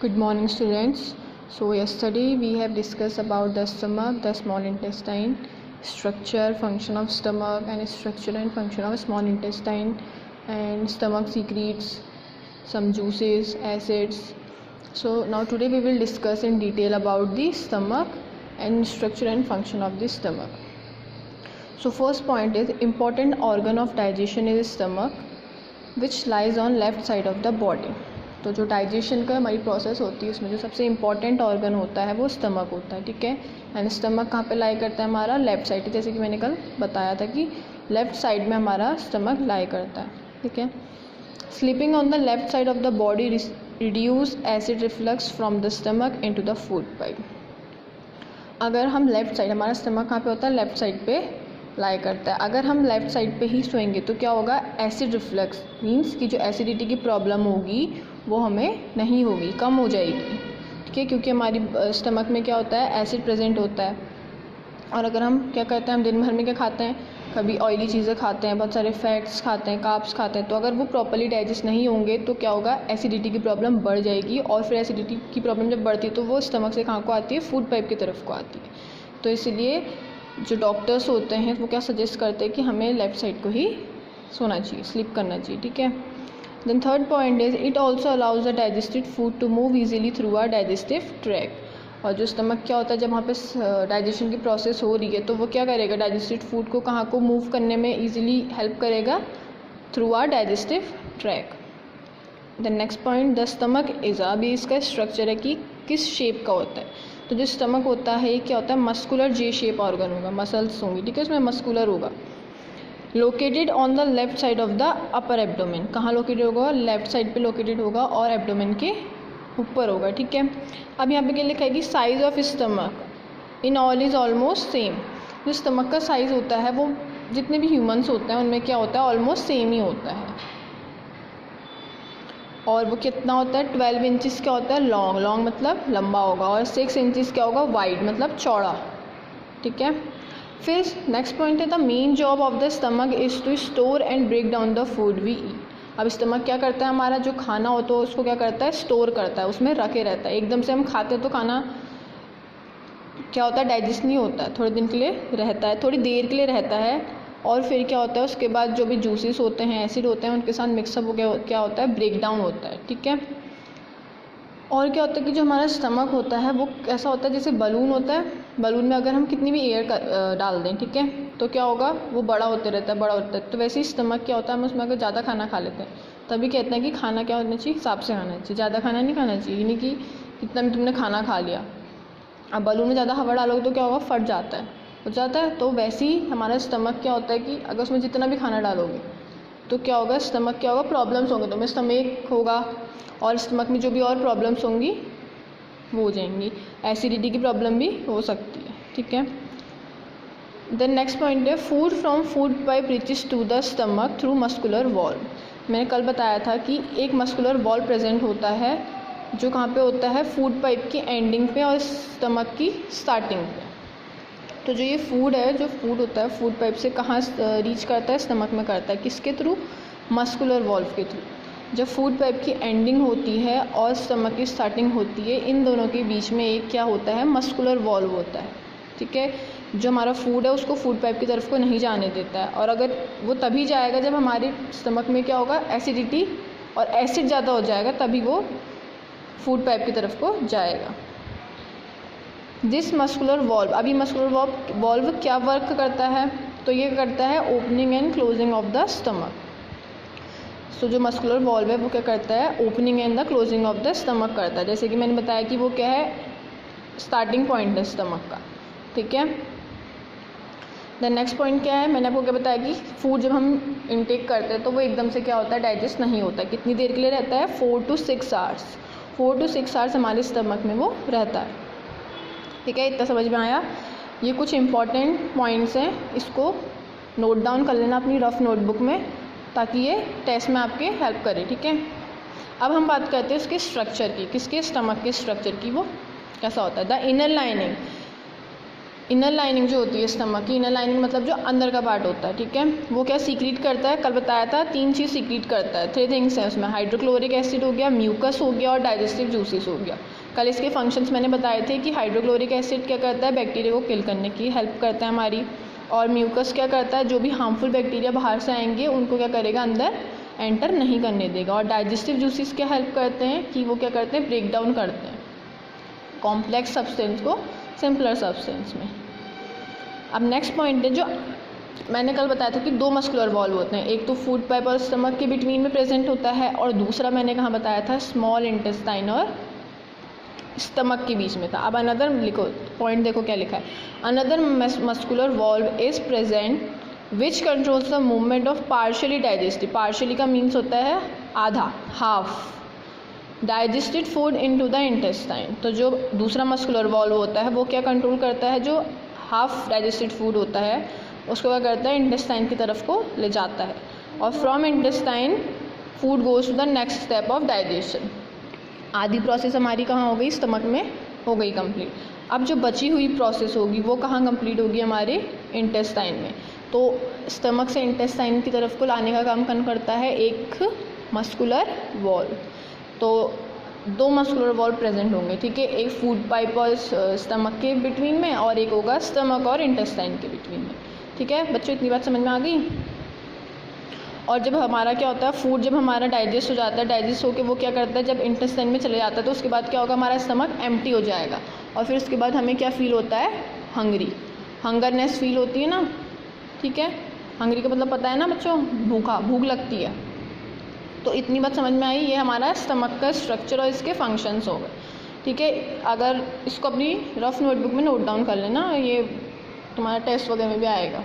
Good morning, students. So yesterday we have discussed about the stomach, the small intestine, structure, function of stomach, and structure and function of small intestine, and stomach secretes some juices, acids. So now today we will discuss in detail about the stomach and structure and function of the stomach. So first point is important organ of digestion is stomach, which lies on left side of the body. तो जो digestion का हमारी process होती है उसमें जो सबसे important organ होता है वो स्टमक होता है, ठीक है। एंड स्टमक कहाँ पे लाई करता है, हमारा लेफ़्ट साइड, जैसे कि मैंने कल बताया था कि लेफ़्ट साइड में हमारा स्टमक लाई करता है, ठीक है। Sleeping on the left side of the body reduce acid reflux from the stomach into the food pipe. अगर हम लेफ़्ट साइड, हमारा स्टमक कहाँ पे होता है, लेफ़्ट साइड पे लाई करता है। अगर हम लेफ़्ट साइड पे ही सोएंगे तो क्या होगा, एसिड रिफ्लक्स मीन्स कि जो एसिडिटी की प्रॉब्लम होगी वो हमें नहीं होगी, कम हो जाएगी, ठीक है, क्योंकि हमारी स्टमक में क्या होता है, एसिड प्रेजेंट होता है। और अगर हम क्या करते हैं, हम दिन भर में क्या खाते हैं, कभी ऑयली चीज़ें खाते हैं, बहुत सारे फैट्स खाते हैं, कार्ब्स खाते हैं, तो अगर वो प्रॉपर्ली डाइजेस्ट नहीं होंगे तो क्या होगा, एसिडिटी की प्रॉब्लम बढ़ जाएगी। और फिर एसिडिटी की प्रॉब्लम जब बढ़ती है तो वो स्टमक से कहाँ को आती है, फूड पाइप की तरफ को आती है। तो इसलिए जो डॉक्टर्स होते हैं वो क्या सजेस्ट करते हैं कि हमें लेफ़्ट साइड को ही सोना चाहिए, स्लीप करना चाहिए, ठीक है। Then third point is it also allows the digested food to move easily through our digestive tract. और जो स्टमक क्या होता है, जब वहाँ पे डाइजेशन की प्रोसेस हो रही है तो वो क्या करेगा, डाइजेस्टेड फूड को कहाँ को मूव करने में ईजिली हेल्प करेगा, through our digestive tract. The next point, the stomach is, अभी इसका स्ट्रक्चर है कि किस शेप का होता है। तो जो स्टमक होता है ये क्या होता है, मस्कुलर जे शेप ऑर्गन होगा, मसल्स होंगी, ठीक है, इसमें मस्कुलर होगा। Located on the left side of the upper abdomen, कहाँ लोकेटेड होगा, लेफ्ट साइड पे लोकेटेड होगा और एब्डोमेन के ऊपर होगा, ठीक है। अब यहाँ पे क्या लिखा है कि size of stomach in all is almost same. जो स्टमक का साइज़ होता है वो जितने भी ह्यूमंस होते हैं उनमें क्या होता है, ऑलमोस्ट सेम ही होता है। और वो कितना होता है, 12 इंचज़ क्या होता है, लॉन्ग, लॉन्ग मतलब लंबा होगा, और 6 इंचज़ क्या होगा, वाइड मतलब चौड़ा, ठीक है। फिर नेक्स्ट पॉइंट है the main job of the stomach is to store and break down the food we eat. अब स्टमक क्या करता है, हमारा जो खाना होता है उसको क्या करता है, स्टोर करता है, उसमें रखे रहता है। एकदम से हम खाते तो खाना क्या होता है, डाइजेस्ट नहीं होता है, थोड़े दिन के लिए रहता है, थोड़ी देर के लिए रहता है, और फिर क्या होता है, उसके बाद जो भी जूसेस होते हैं, एसिड होते हैं, उनके साथ मिक्सअप हो क्या होता है, ब्रेक डाउन होता है, ठीक है। और क्या होता है कि जो हमारा स्टमक होता है वो ऐसा होता है जैसे बलून होता है, बलून में अगर हम कितनी भी एयर डाल दें, ठीक है, तो क्या होगा, वो बड़ा होते रहता है, बड़ा होता है। तो वैसे ही स्टमक क्या होता है, हम उसमें अगर ज़्यादा खाना खा लेते हैं तभी कहते हैं कि खाना क्या होना चाहिए, हिसाब से खाना चाहिए, ज़्यादा खाना नहीं खाना चाहिए, यानी कि कितना भी तुमने खाना खा लिया। अब बलून में ज़्यादा हवा डालोगे तो क्या होगा, फट जाता है, हो जाता है। तो वैसे ही हमारा स्टमक क्या होता है कि अगर उसमें जितना भी खाना डालोगे तो क्या होगा, स्टमक क्या होगा, प्रॉब्लम्स होंगे, तो में स्टमक होगा और स्टमक में जो भी और प्रॉब्लम्स होंगी वो हो जाएंगी, एसिडिटी की प्रॉब्लम भी हो सकती है, ठीक है। देन नेक्स्ट पॉइंट है food from food pipe reaches to the stomach through muscular valve. मैंने कल बताया था कि एक मस्कुलर वॉल्व प्रेजेंट होता है जो कहाँ पे होता है, फूड पाइप की एंडिंग पे और स्टमक की स्टार्टिंग पे। तो जो ये फूड है, जो फूड होता है फूड पाइप से कहाँ रीच करता है, स्टमक में करता है, किसके थ्रू, मस्कुलर वॉल्व के थ्रू। जब फूड पाइप की एंडिंग होती है और स्टमक की स्टार्टिंग होती है, इन दोनों के बीच में एक क्या होता है, मस्कुलर वॉल्व होता है, ठीक है। जो हमारा फूड है उसको फूड पाइप की तरफ को नहीं जाने देता है, और अगर वो तभी जाएगा जब हमारे स्टमक में क्या होगा, एसिडिटी और एसिड ज़्यादा हो जाएगा, तभी वो फूड पाइप की तरफ को जाएगा। दिस मस्कुलर वॉल्व, अभी मस्कुलर वॉल्व क्या वर्क करता है, तो ये करता है opening and closing of the stomach. So जो मस्कुलर वॉल्व है वो क्या करता है, opening and the closing of the stomach करता है। जैसे कि मैंने बताया कि वो क्या है, स्टार्टिंग पॉइंट है स्टमक का, ठीक है। द नेक्स्ट पॉइंट क्या है, मैंने आपको क्या बताया कि फूड जब हम इनटेक करते हैं तो वो एकदम से क्या होता है, डाइजेस्ट नहीं होता है, कितनी देर के लिए रहता है, 4 to 6 आवर्स, 4 to 6 आवर्स हमारे स्टमक में वो रहता है, ठीक है। इतना समझ में आया। ये कुछ इंपॉर्टेंट पॉइंट्स हैं, इसको नोट डाउन कर लेना अपनी रफ नोटबुक में ताकि ये टेस्ट में आपके हेल्प करे, ठीक है। अब हम बात करते हैं उसके स्ट्रक्चर की, किसके, स्टमक के स्ट्रक्चर की, वो कैसा होता है। The inner lining inner lining जो होती है स्टमक की, इनर लाइनिंग मतलब जो अंदर का पार्ट होता है, ठीक है, वो क्या सीक्रेट करता है, कल बताया था 3 चीज़ सीक्रेट करता है, 3 थिंग्स हैं उसमें, हाइड्रोक्लोरिक एसिड हो गया, म्यूकस हो गया और डाइजेस्टिव जूसेस हो गया। कल इसके फंक्शंस मैंने बताए थे कि हाइड्रोक्लोरिक एसिड क्या करता है, बैक्टीरिया को किल करने की हेल्प करता है हमारी, और म्यूकस क्या करता है, जो भी हार्मफुल बैक्टीरिया बाहर से आएंगे उनको क्या करेगा, अंदर एंटर नहीं करने देगा। और डाइजेस्टिव जूसेस क्या हेल्प करते हैं कि वो क्या करते हैं, ब्रेक डाउन करते हैं कॉम्प्लेक्स सब्सटेंस को सिंपलर सब्सटेंस में। अब नेक्स्ट पॉइंट है, जो मैंने कल बताया था कि 2 मस्कुलर वॉल्व होते हैं, एक तो फूड पाइप और स्टमक के बिटवीन में प्रेजेंट होता है, और दूसरा मैंने कहाँ बताया था, स्मॉल इंटेस्टाइन और स्टमक के बीच में था। अब अनदर लिखो, पॉइंट देखो क्या लिखा है, another muscular valve is present which controls the movement of partially digestive, partially का मीन्स होता है आधा, half, digested food into the intestine. तो जो दूसरा मस्कुलर वॉल्व होता है वो क्या कंट्रोल करता है, जो हाफ डाइजेस्टेड फूड होता है उसको क्या करता है, इंटेस्टाइन की तरफ को ले जाता है, और from intestine food goes to the next step of digestion. आधी प्रोसेस हमारी कहाँ हो गई, स्टमक में हो गई कंप्लीट। अब जो बची हुई प्रोसेस होगी वो कहाँ कंप्लीट होगी, हमारे इंटेस्टाइन में। तो स्टमक से इंटेस्टाइन की तरफ को लाने का काम कौन करता है, एक मस्कुलर वॉल्व। तो 2 मस्कुलर वॉल्व प्रेजेंट होंगे, ठीक है, एक फूड पाइप और स्टमक के बिटवीन में, और एक होगा स्टमक और इंटेस्टाइन के बिटवीन में, ठीक है बच्चों, इतनी बात समझ में आ गई। और जब हमारा क्या होता है, फूड जब हमारा डाइजेस्ट हो जाता है, डाइजेस्ट होकर वो क्या करता है, जब इंटेस्टाइन में चले जाता है तो उसके बाद क्या होगा, हमारा स्टमक एम्प्टी हो जाएगा, और फिर उसके बाद हमें क्या फील होता है, हंगरी, हंगरनेस फील होती है ना, ठीक है, हंगरी का मतलब पता है ना बच्चों, भूखा, भूख लगती है। तो इतनी बात समझ में आई, ये हमारा स्टमक का स्ट्रक्चर और इसके फंक्शंस हो गए, ठीक है। अगर इसको अपनी रफ नोटबुक में नोट डाउन कर लेना, ये तुम्हारा टेस्ट वगैरह में भी आएगा,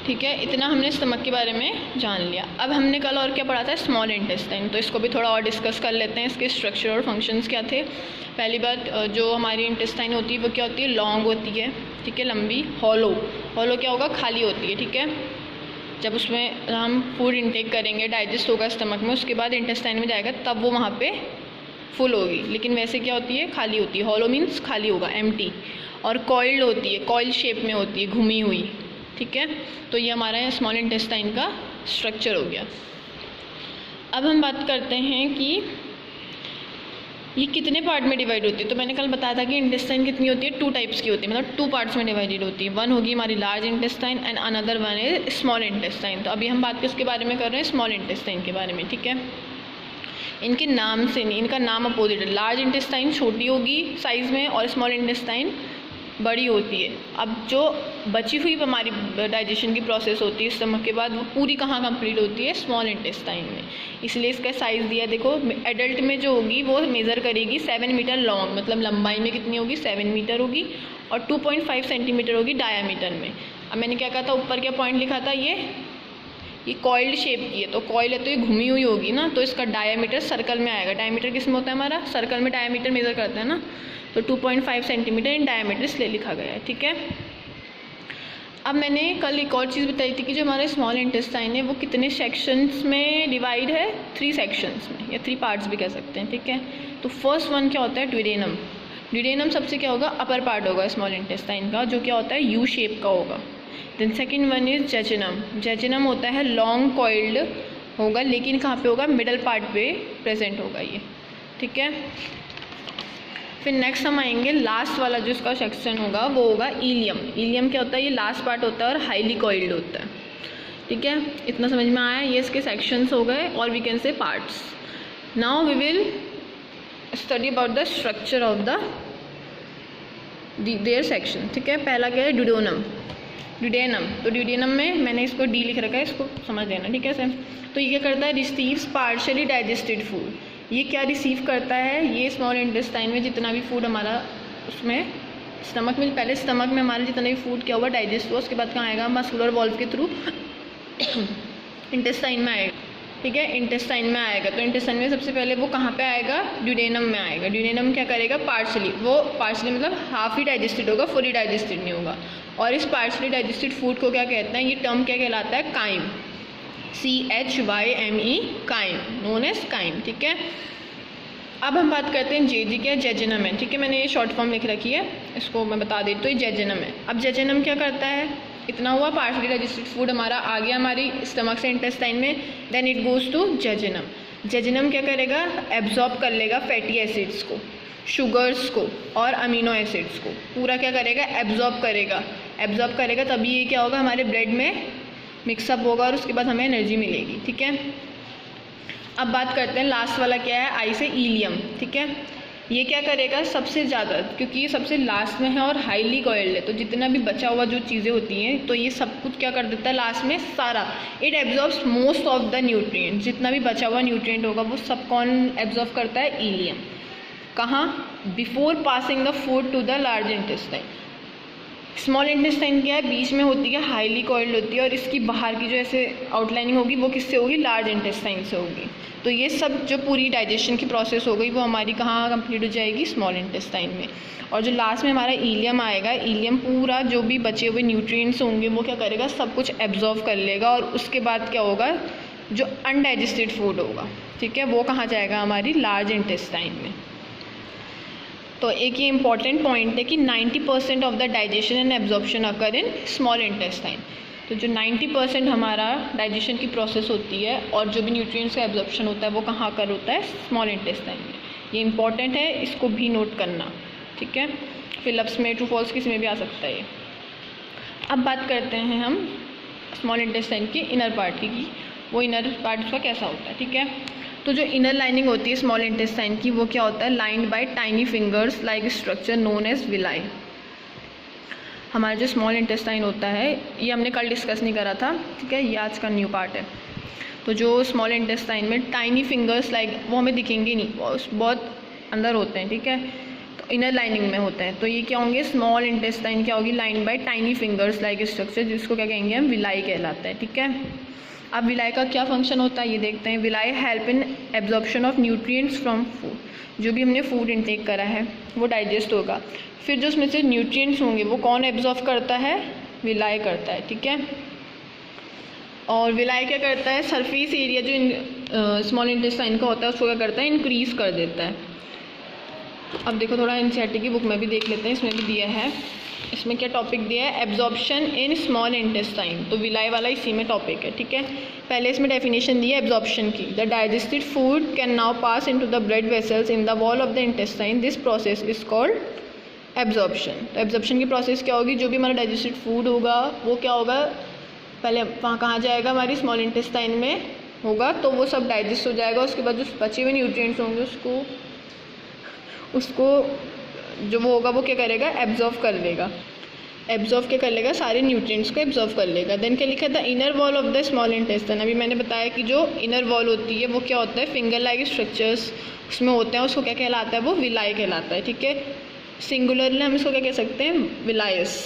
ठीक है। इतना हमने स्टमक के बारे में जान लिया। अब हमने कल और क्या पढ़ा था, स्मॉल इंटेस्टाइन, तो इसको भी थोड़ा और डिस्कस कर लेते हैं, इसके स्ट्रक्चर और फंक्शंस क्या थे। पहली बात, जो हमारी इंटेस्टाइन होती है वो क्या होती है, लॉन्ग होती है, ठीक है, लंबी, हॉलो, हॉलो क्या होगा, खाली होती है, ठीक है। जब उसमें हम फूड इंटेक करेंगे, डाइजेस्ट होगा स्टमक में, उसके बाद इंटेस्टाइन में जाएगा, तब वो वहाँ पे फुल होगी, लेकिन वैसे क्या होती है, खाली होती है। हॉलो मीन्स खाली होगा, एम्प्टी। और कॉइल्ड होती है, कॉइल शेप में होती है, घूमी हुई, ठीक है। तो ये हमारा स्मॉल इंटेस्टाइन का स्ट्रक्चर हो गया। अब हम बात करते हैं कि ये कितने पार्ट में डिवाइड होती है। तो मैंने कल बताया था कि इंटेस्टाइन कितनी होती है, 2 टाइप्स की होती है, मतलब 2 पार्ट्स में डिवाइडेड होती है। वन होगी हमारी large intestine and another one is small intestine. तो अभी हम बात किसके बारे में कर रहे हैं, स्मॉल इंटेस्टाइन के बारे में, ठीक है। इनके नाम से नहीं, इनका नाम अपोजिट है। लार्ज इंटेस्टाइन छोटी होगी साइज़ में और स्मॉल इंटेस्टाइन बड़ी होती है। अब जो बची हुई हमारी डाइजेशन की प्रोसेस होती है स्टमक के बाद, वो पूरी कहाँ कंप्लीट होती है, स्मॉल इंटेस्टाइन में। इसलिए इसका साइज़ दिया, देखो एडल्ट में जो होगी वो मेज़र करेगी 7 मीटर लॉन्ग, मतलब लंबाई में कितनी होगी, 7 मीटर होगी, और 2.5 सेंटीमीटर होगी डायामीटर में। अब मैंने क्या कहा था, ऊपर क्या पॉइंट लिखा था, ये कॉइल्ड शेप की है, तो कॉइल है तो ये घूमी हुई होगी ना, तो इसका डायामीटर सर्कल में आएगा। डायामीटर किस में होता है हमारा, सर्कल में डायामीटर मेज़र करते हैं ना, तो 2.5 सेंटीमीटर इन डायमीटर इसलिए लिखा गया है, ठीक है। अब मैंने कल एक और चीज़ बताई थी कि जो हमारा स्मॉल इंटेस्टाइन है वो कितने सेक्शंस में डिवाइड है, 3 सेक्शंस में, या 3 पार्ट्स भी कह सकते हैं, ठीक है। तो फर्स्ट वन क्या होता है, ड्यूडेनम। ड्यूडेनम सबसे क्या होगा, अपर पार्ट होगा स्मॉल इंटेस्टाइन का, जो क्या होता है, यू शेप का होगा। Then second one is jejunum. Jejunum होता है लॉन्ग कॉइल्ड होगा, लेकिन कहाँ पे होगा, मिडल पार्ट पे प्रेजेंट होगा ये, ठीक है। फिर नेक्स्ट हम आएंगे, लास्ट वाला जो इसका सेक्शन होगा वो होगा इलियम। इलियम क्या होता है, ये लास्ट पार्ट होता है और हाईली कॉइल्ड होता है, ठीक है। इतना समझ में आया, ये इसके सेक्शंस हो गए, और we can say parts. Now we will study about the structure of the their section, ठीक है। पहला क्या है, ड्यूडेनम। ड्यूडेनम, तो ड्यूडेनम में मैंने इसको डी लिख रखा है, इसको समझ लेना, ठीक है सर। तो ये क्या करता है, रिसीव्स पार्शियली डाइजेस्टेड फूड। ये क्या रिसीव करता है, ये स्मॉल इंटेस्टाइन में जितना भी फूड हमारा उसमें स्टमक में, पहले स्टमक में हमारा जितना भी फूड क्या हुआ डाइजेस्ट हुआ, उसके बाद कहाँ आएगा, मस्कुलर वॉल्व के थ्रू इंटेस्टाइन में आएगा, ठीक है। इंटेस्टाइन में आएगा, तो इंटेस्टाइन में सबसे पहले वो कहाँ पे आएगा, ड्यूडेनम में आएगा। ड्यूडेनम क्या करेगा, पार्शली, वो पार्शली मतलब हाफ ही डाइजेस्टेड होगा, फुली डाइजेस्टेड नहीं होगा। और इस पार्शली डाइजेस्टेड फूड को क्या कहते हैं, ये टर्म क्या कहलाता है, crime, CHYME, crime, known as crime, ठीक है। अब हम बात करते हैं जेजी क्या जेजिनम है, ठीक है। मैंने ये शॉर्ट फॉर्म लिख रखी है, इसको मैं बता देती हूँ, ये जेजिनम है। अब जेजिनम क्या करता है, इतना हुआ पार्शली डाइजेस्टेड फूड हमारा आ गया हमारी स्टमक से इंटेस्टाइन में, then it goes to jejunum. Jejunum क्या करेगा, एब्जॉर्ब कर लेगा फैटी एसिड्स को, शुगर्स को और अमीनो एसिड्स को, पूरा क्या करेगा, एब्जॉर्ब करेगा। एब्जॉर्ब करेगा तभी ये क्या होगा, हमारे ब्लड में मिक्सअप होगा और उसके बाद हमें एनर्जी मिलेगी, ठीक है। अब बात करते हैं लास्ट वाला क्या है, आई से इलियम, ठीक है। ये क्या करेगा, सबसे ज़्यादा, क्योंकि ये सबसे लास्ट में है और हाईली कॉइल्ड है, तो जितना भी बचा हुआ जो चीज़ें होती हैं तो ये सब कुछ क्या कर देता है लास्ट में, सारा it absorbs most of the nutrient, जितना भी बचा हुआ न्यूट्रिएंट होगा वो सब कौन एब्जॉर्ब करता है, इलियम। कहाँ, before passing the food to the large intestine. Small intestine क्या है, बीच में होती है, हाईली कॉइल्ड होती है, और इसकी बाहर की जो ऐसे आउटलाइनिंग होगी वो किससे होगी, लार्ज इंटेस्टाइन से होगी। तो ये सब जो पूरी डाइजेशन की प्रोसेस हो गई वो हमारी कहाँ कंप्लीट हो जाएगी, स्मॉल इंटेस्टाइन में। और जो लास्ट में हमारा इलियम आएगा, इलियम पूरा जो भी बचे हुए न्यूट्रिएंट्स होंगे वो क्या करेगा, सब कुछ एब्जॉर्व कर लेगा, और उसके बाद क्या होगा, जो अनडाइजेस्टेड फूड होगा, ठीक है, वो कहाँ जाएगा, हमारी लार्ज इंटेस्टाइन में। तो एक ये इंपॉर्टेंट पॉइंट है कि 90% of the digestion and absorption occur in small intestine. तो जो 90% हमारा डाइजेशन की प्रोसेस होती है और जो भी न्यूट्रिएंट्स का एब्जॉर्प्शन होता है वो कहाँ कर होता है, स्मॉल इंटेस्टाइन में। ये इंपॉर्टेंट है, इसको भी नोट करना, ठीक है। फिलअप्स में, ट्रू फॉल्स किसी में भी आ सकता है ये। अब बात करते हैं हम स्मॉल इंटेस्टाइन की इनर पार्ट की, वो इनर पार्ट उसका कैसा होता है, ठीक है। तो जो इनर लाइनिंग होती है स्मॉल इंटेस्टाइन की वो क्या होता है, lined by tiny fingers like structure known as villi. हमारा जो स्मॉल इंटेस्टाइन होता है ये हमने कल डिस्कस नहीं करा था, ठीक है, ये आज का न्यू पार्ट है। तो जो स्मॉल इंटेस्टाइन में टाइनी फिंगर्स लाइक वो हमें दिखेंगे नहीं, बहुत अंदर होते हैं, ठीक है, तो इनर लाइनिंग में होते हैं। तो ये क्या होंगे, स्मॉल इंटेस्टाइन क्या होगी, lined by tiny fingers like structure, जिसको क्या कहेंगे हम, विलाई कहलाता है, ठीक है। अब विलाई का क्या फंक्शन होता है ये देखते हैं। Villi help in absorption of nutrients from food, जो भी हमने फूड इनटेक करा है वो डाइजेस्ट होगा, फिर जो उसमें से न्यूट्रिएंट्स होंगे वो कौन एब्जॉर्ब करता है, विलाई करता है, ठीक है। और विलाई क्या करता है, सरफेस एरिया जो स्मॉल इंटेस्टाइन का होता है उसको क्या करता है, इंक्रीज़ कर देता है। अब देखो थोड़ा एनसीईआरटी की बुक में भी देख लेते हैं, इसमें भी दिया है, इसमें क्या टॉपिक दिया है, एब्जॉर्प्शन इन स्मॉल इंटेस्टाइन, तो विलाई वाला इसी में टॉपिक है, ठीक है। पहले इसमें डेफिनेशन दी है एब्जॉर्प्शन की, the digested food can now pass into the blood vessels in the wall of the intestine, this process is called absorption. तो एब्जॉर्प्शन की प्रोसेस क्या होगी, जो भी हमारा डाइजेस्टेड फूड होगा वो क्या होगा, पहले वहाँ कहाँ जाएगा, हमारी स्मॉल इंटेस्टाइन में होगा, तो वो सब डाइजेस्ट हो जाएगा। उसके बाद जो बचे हुए न्यूट्रिएंट्स होंगे उसको जो वो होगा वो क्या करेगा, एब्जॉर्व कर लेगा। एब्जॉर्व क्या कर लेगा, सारे न्यूट्रिएंट्स को एब्जॉर्व कर लेगा। देन क्या लिखा था, inner wall of the small intestine. अभी मैंने बताया कि जो इनर वॉल होती है वो क्या होता है, फिंगर लाइक स्ट्रक्चर्स उसमें होते हैं, उसको क्या कहलाता है, वो विलाई कहलाता है, ठीक है। सिंगुलरली हम इसको क्या कह सकते हैं, विलायस।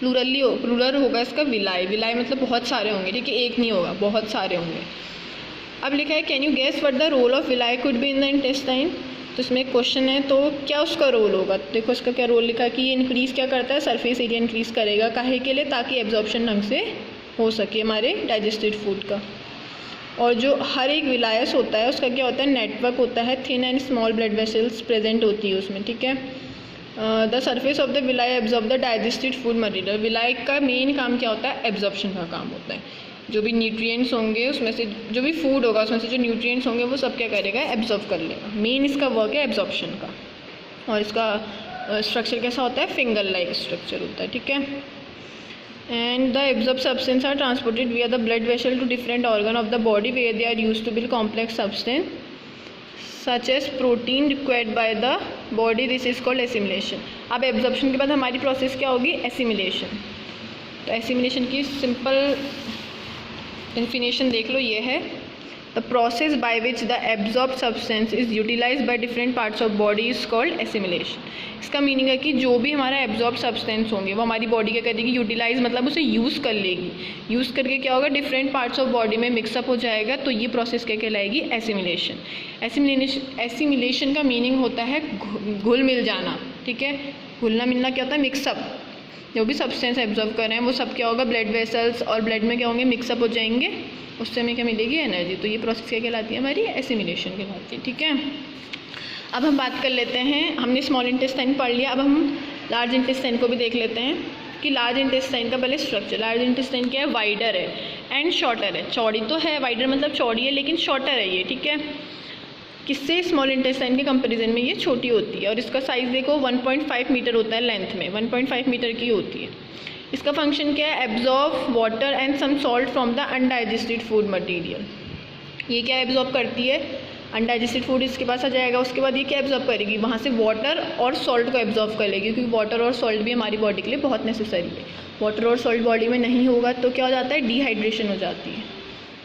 प्लूरल होगा इसका विलाई। विलाई मतलब बहुत सारे होंगे, ठीक है, एक नहीं होगा, बहुत सारे होंगे। अब लिखा है, can you guess what the role of villi could be in the intestine. तो इसमें एक क्वेश्चन है, तो क्या उसका रोल होगा। देखो इसका क्या रोल लिखा है कि ये इंक्रीज़ क्या करता है, सरफेस एरिया इंक्रीज़ करेगा, काहे के लिए, ताकि एब्जॉर्प्शन ढंग से हो सके हमारे डाइजेस्टेड फूड का। और जो हर एक विलायस होता है उसका क्या होता है, नेटवर्क होता है, thin and small blood vessels present होती है उसमें, ठीक है। The surface of the villi absorb the digested food material. Villi का मेन काम क्या होता है, एब्जॉर्प्शन का काम होता है। जो भी न्यूट्रिएंट्स होंगे उसमें से, जो भी फूड होगा उसमें से जो न्यूट्रिएंट्स होंगे वो सब क्या करेगा, एब्जॉर्ब कर लेगा। मेन इसका वर्क है एब्जॉर्प्शन का। और इसका स्ट्रक्चर कैसा होता है, फिंगर लाइक स्ट्रक्चर होता है, ठीक है। And the absorb substance are transported via the blood vessel to different organ of the body where they are use to build complex substance such as protein required by the body, this is called assimilation. अब absorption के बाद हमारी process क्या होगी, assimilation. तो assimilation की simple definition देख लो, ये है the process by which the absorb substance is utilized by different parts of body is called assimilation. इसका मीनिंग है कि जो भी हमारा एब्जॉर्ब सब्सटेंस होंगे वो हमारी बॉडी क्या करेगी, यूटिलाइज मतलब उसे यूज़ कर लेगी। यूज़ करके क्या होगा, डिफरेंट पार्ट्स ऑफ बॉडी में मिक्सअप हो जाएगा, तो ये प्रोसेस क्या कहलाएगी, एसिमिलेशन। एसिमिलेशन का मीनिंग होता है घुल मिल जाना, ठीक है। घुलना मिलना क्या होता है, मिक्सअप। जो भी सब्सटेंस एब्जॉर्ब कर रहे हैं वो सब क्या होगा, ब्लड वेसल्स और ब्लड में क्या होंगे, मिक्सअप हो जाएंगे, उससे हमें क्या मिलेगी, एनर्जी। तो ये प्रोसेस क्या कहलाती है, हमारी एसिमिलेशन कहलाती है। ठीक है, अब हम बात कर लेते हैं, हमने स्मॉल इंटेस्टाइन पढ़ लिया, अब हम लार्ज इंटेस्टाइन को भी देख लेते हैं कि लार्ज इंटेस्टाइन का पहले स्ट्रक्चर। लार्ज इंटेस्टाइन क्या है, वाइडर है एंड शॉर्टर है। चौड़ी तो है, वाइडर मतलब चौड़ी है, लेकिन शॉर्टर है ये। ठीक है, किससे, स्मॉल इंटेस्टाइन के कंपैरिजन में ये छोटी होती है, और इसका साइज़ देखो 1.5 मीटर होता है, लेंथ में 1.5 मीटर की होती है। इसका फंक्शन क्या है, absorb water and some salt from the undigested food material. ये क्या एब्जॉर्ब करती है, अनडाइजेस्टेड फूड इसके पास आ जाएगा, उसके बाद ये क्या एब्जॉर्ब करेगी, वहाँ से वाटर और सॉल्ट को एब्जॉर्ब कर लेगी, क्योंकि वाटर और सॉल्ट भी हमारी बॉडी के लिए बहुत नेसेसरी है। वाटर और सॉल्ट बॉडी में नहीं होगा तो क्या हो जाता है, डिहाइड्रेशन हो जाती है।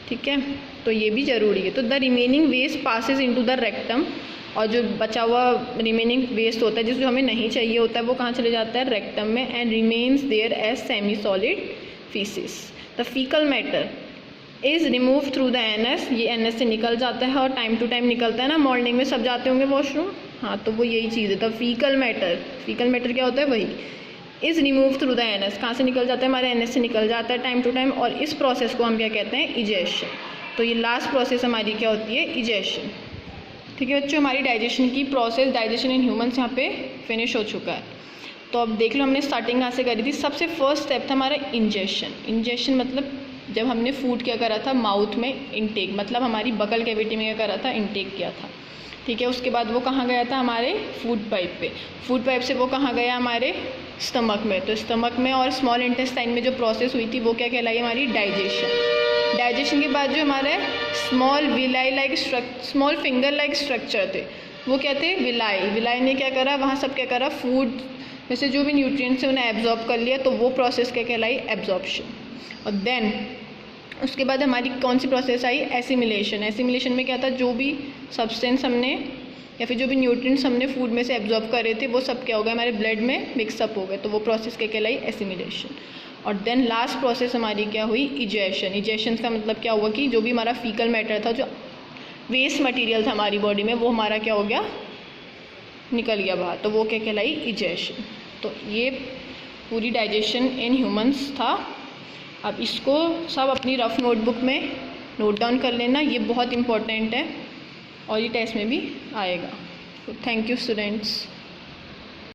ठीक है, तो ये भी ज़रूरी है। तो the remaining waste passes into the rectum, और जो बचा हुआ रिमेनिंग वेस्ट होता है जिसको हमें नहीं चाहिए होता है वो कहाँ चले जाता है, रेक्टम में, and remains there as semi solid faeces. The faecal matter is remove through the anus, ये एनएस से निकल जाता है और टाइम टू टाइम निकलता है ना, मॉर्निंग में सब जाते होंगे वॉशरूम, हाँ, तो वो यही चीज़ है। द फीकल मैटर क्या होता है, वही is remove through the NS, कहाँ से निकल जाता है, हमारे एनएस से निकल जाता है टाइम टू टाइम, और इस प्रोसेस को हम क्या कहते हैं, इजेशन। तो ये लास्ट प्रोसेस हमारी क्या होती है, इजेशन। ठीक है बच्चों, हमारी डाइजेशन की प्रोसेस, डाइजेशन इन ह्यूमन्स यहाँ पे फिनिश हो चुका है। तो अब देख लो हमने स्टार्टिंग कहाँ से करी थी, सबसे फर्स्ट स्टेप था हमारा इंजेशन। इंजेशन मतलब जब हमने फूड क्या करा था, माउथ में इनटेक, मतलब हमारी बकल कैविटी में क्या करा था, इनटेक किया था। ठीक है, उसके बाद वो कहाँ गया था, हमारे फूड पाइप पे, फूड पाइप से वो कहाँ गया, हमारे स्टमक में। तो स्टमक में और स्मॉल इंटेस्टाइन में जो प्रोसेस हुई थी वो क्या कहलाई, हमारी डाइजेशन। डाइजेशन के बाद जो हमारे स्मॉल फिंगर लाइक स्ट्रक्चर थे वो क्या थे, विलाई ने क्या करा, वहाँ सब क्या करा, फूड में से जो भी न्यूट्रिएंट्स है उन्हें एब्जॉर्ब कर लिया, तो वो प्रोसेस क्या कहलाई, एब्जॉर्प्शन। और देन उसके बाद हमारी कौन सी प्रोसेस आई, एसिमिलेशन। एसिमिलेशन में क्या था, जो भी सब्सटेंस हमने या फिर जो भी न्यूट्रिएंट्स हमने फूड में से एब्जॉर्ब करे थे वो सब क्या हो गए, हमारे ब्लड में मिक्सअप हो गए, तो वो प्रोसेस क्या कहलाई, एसिमिलेशन। और देन लास्ट प्रोसेस हमारी क्या हुई, इजेशन। इजेशन का मतलब क्या हुआ कि जो भी हमारा फीकल मैटर था, जो वेस्ट मटेरियल था हमारी बॉडी में, वो हमारा क्या हो गया, निकल गया बाहर, तो वो क्या कहलाई, इजेशन। तो ये पूरी डाइजेशन इन ह्यूमंस था। अब इसको सब अपनी रफ नोटबुक में नोट डाउन कर लेना, ये बहुत इंपॉर्टेंट है और ये टेस्ट में भी आएगा। तो थैंक यू स्टूडेंट्स।